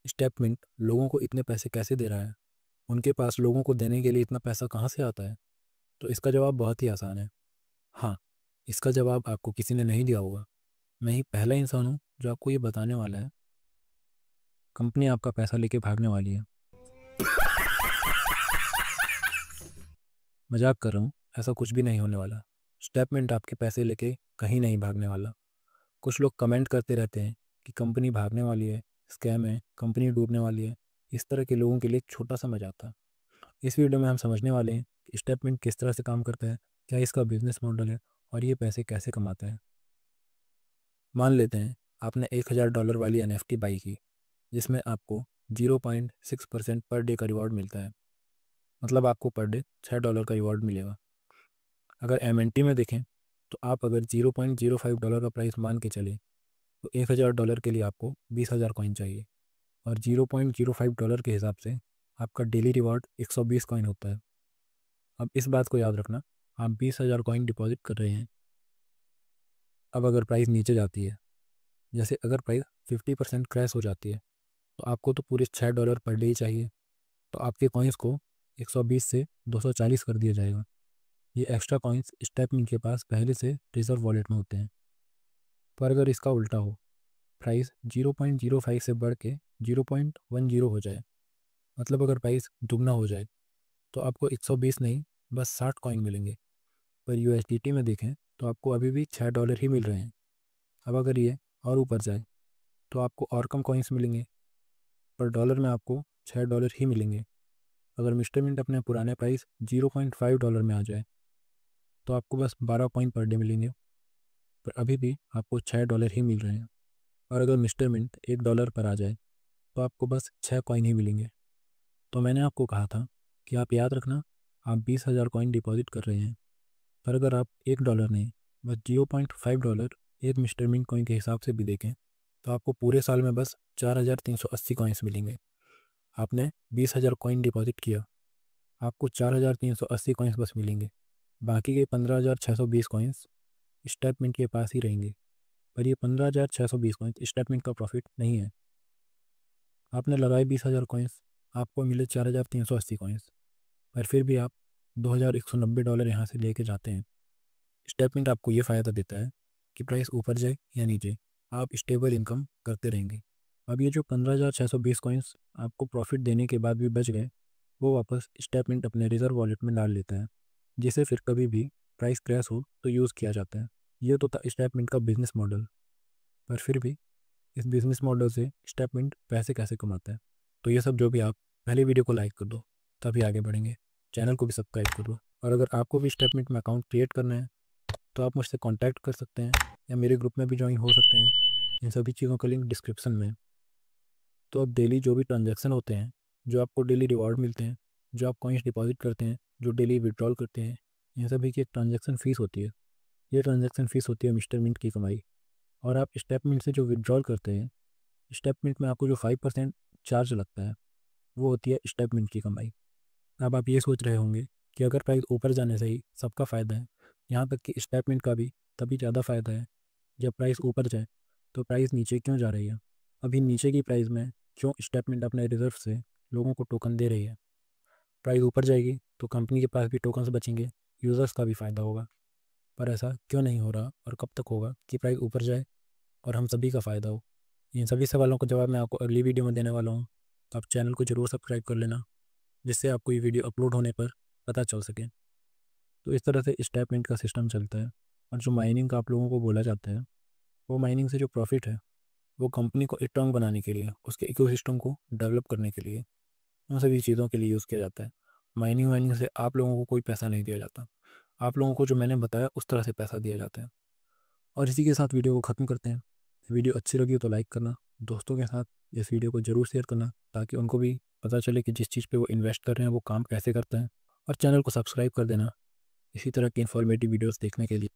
Statement लोगों को इतने पैसे कैसे दे रहा है, उनके पास लोगों को देने के लिए इतना पैसा कहाँ से आता है? तो इसका जवाब बहुत ही आसान है। हाँ, इसका जवाब आपको किसी ने नहीं दिया होगा। मैं ही पहला इंसान हूँ जो आपको ये बताने वाला है। कंपनी आपका पैसा लेके भागने वाली है। मजाक कर रहा हूँ, ऐसा कुछ भी नहीं होने वाला। स्टेटमेंट आपके पैसे लेके कहीं नहीं भागने वाला। कुछ लोग कमेंट करते रहते हैं कि कंपनी भागने वाली है, स्कैम है, कंपनी डूबने वाली है। इस तरह के लोगों के लिए एक छोटा सा मजाक था। इस वीडियो में हम समझने वाले हैं कि स्टेटमेंट किस तरह से काम करता है, क्या इसका बिजनेस मॉडल है और ये पैसे कैसे कमाता है। मान लेते हैं आपने $1000 वाली NFT बाई की, जिसमें आपको 0.6% पर डे का रिवॉर्ड मिलता है। मतलब आपको पर डे $6 का रिवॉर्ड मिलेगा। अगर MNT में देखें तो आप अगर $0.05 का प्राइस मान के चले तो $1000 के लिए आपको 20,000 कॉइन चाहिए, और $0.05 के हिसाब से आपका डेली रिवॉर्ड 120 कॉइन होता है। अब इस बात को याद रखना, आप 20,000 कॉइन डिपॉजिट कर रहे हैं। अब अगर प्राइस नीचे जाती है, जैसे अगर प्राइस 50% क्रैश हो जाती है, तो आपको तो पूरे $6 पर डे ही चाहिए। तो आपके कॉइन्स को 120 से 240 कर दिया जाएगा। ये एक्स्ट्रा कॉइन्स स्टेपनी के पास पहले से रिजर्व वॉलेट में होते हैं। पर अगर इसका उल्टा हो, प्राइस 0.05 से बढ़ के 0.10 हो जाए, मतलब अगर प्राइस दुगना हो जाए, तो आपको 120 नहीं, बस 60 कॉइन मिलेंगे। पर USDT में देखें तो आपको अभी भी $6 ही मिल रहे हैं। अब अगर ये और ऊपर जाए तो आपको और कम कॉइन्स मिलेंगे, पर डॉलर में आपको $6 ही मिलेंगे। अगर मिस्टर मिंट अपने पुराने प्राइस $0.5 में आ जाए तो आपको बस 12 कॉइन पर डे मिलेंगे, पर अभी भी आपको $6 ही मिल रहे हैं। और अगर मिस्टर मिंट $1 पर आ जाए तो आपको बस 6 कॉइन ही मिलेंगे। तो मैंने आपको कहा था कि आप याद रखना, आप 20,000 कॉइन डिपॉजिट कर रहे हैं, पर अगर आप $1 नहीं, बस $0.5 एक मिस्टर मिंट कॉइन के हिसाब से भी देखें तो आपको पूरे साल में बस 4,380 कॉइन्स मिलेंगे। आपने 20,000 कॉइन डिपॉजिट किया, आपको 4,380 कॉइन्स बस मिलेंगे। बाकी के 15,620 कॉइन्स स्टेटमेंट के पास ही रहेंगे। पर ये 15,620 कॉइन्स स्टेटमेंट का प्रॉफिट नहीं है। आपने लगाए 20,000 कॉइन्स, आपको मिले 4,380 कॉइन्स, पर फिर भी आप $2,190 यहाँ से लेके जाते हैं। स्टेटमेंट आपको ये फ़ायदा देता है कि प्राइस ऊपर जाए या नीचे, आप स्टेबल इनकम करते रहेंगे। अब ये जो 15,620 कॉइन्स आपको प्रॉफिट देने के बाद भी बच गए, वो वापस स्टेटमेंट अपने रिजर्व वॉलेट में डाल लेता है, जिसे फिर कभी भी प्राइस क्रैश हो तो यूज़ किया जाता है। ये तो था स्टेटमेंट का बिजनेस मॉडल। पर फिर भी इस बिजनेस मॉडल से स्टेटमेंट पैसे कैसे कमाता है, तो ये सब जो भी आप पहले वीडियो को लाइक कर दो, तभी आगे बढ़ेंगे। चैनल को भी सब्सक्राइब कर दो, और अगर आपको भी स्टेटमेंट में अकाउंट क्रिएट करना है तो आप मुझसे कांटेक्ट कर सकते हैं या मेरे ग्रुप में भी ज्वाइन हो सकते हैं। इन सभी चीज़ों का लिंक डिस्क्रिप्शन में है। तो अब डेली जो भी ट्रांजैक्शन होते हैं, जो आपको डेली रिवॉर्ड मिलते हैं, जो आप कॉइन्स डिपॉजिट करते हैं, जो डेली विड्रॉल करते हैं, इन सभी की एक ट्रांजैक्शन फ़ीस होती है। ये ट्रांजैक्शन फ़ीस होती है मिस्टर मिंट की कमाई। और आप स्टेटमेंट से जो विड्रॉल करते हैं, स्टेटमेंट में आपको जो 5% चार्ज लगता है, वो होती है स्टेटमेंट की कमाई। अब आप ये सोच रहे होंगे कि अगर प्राइस ऊपर जाने से ही सबका फ़ायदा है, यहाँ तक कि स्टेटमेंट का भी तभी ज़्यादा फ़ायदा है जब प्राइस ऊपर जाए, तो प्राइस नीचे क्यों जा रही है? अभी नीचे की प्राइस में क्यों स्टेटमेंट अपने रिजर्व से लोगों को टोकन दे रही है? प्राइस ऊपर जाएगी तो कंपनी के पास भी टोकन्स बचेंगे, यूज़र्स का भी फ़ायदा होगा। पर ऐसा क्यों नहीं हो रहा, और कब तक होगा कि प्राइस ऊपर जाए और हम सभी का फ़ायदा हो? इन सभी सवालों का जवाब मैं आपको अगली वीडियो में देने वाला हूँ। तो आप चैनल को ज़रूर सब्सक्राइब कर लेना, जिससे आपको ये वीडियो अपलोड होने पर पता चल सके। तो इस तरह से स्टेटमेंट का सिस्टम चलता है। और जो माइनिंग का आप लोगों को बोला जाता है, वो माइनिंग से जो प्रॉफिट है, वो कंपनी को स्ट्रांग बनाने के लिए, उसके इकोसिस्टम को डेवलप करने के लिए, उन सभी चीज़ों के लिए यूज़ किया जाता है। माइनिंग वाइनिंग से आप लोगों को कोई पैसा नहीं दिया जाता। आप लोगों को जो मैंने बताया उस तरह से पैसा दिया जाता है। और इसी के साथ वीडियो को ख़त्म करते हैं। वीडियो अच्छी लगी तो लाइक करना, दोस्तों के साथ इस वीडियो को ज़रूर शेयर करना, ताकि उनको भी पता चले कि जिस चीज़ पे वो इन्वेस्ट कर रहे हैं वो काम कैसे करता है। और चैनल को सब्सक्राइब कर देना इसी तरह की इन्फॉर्मेटिव वीडियोस देखने के लिए।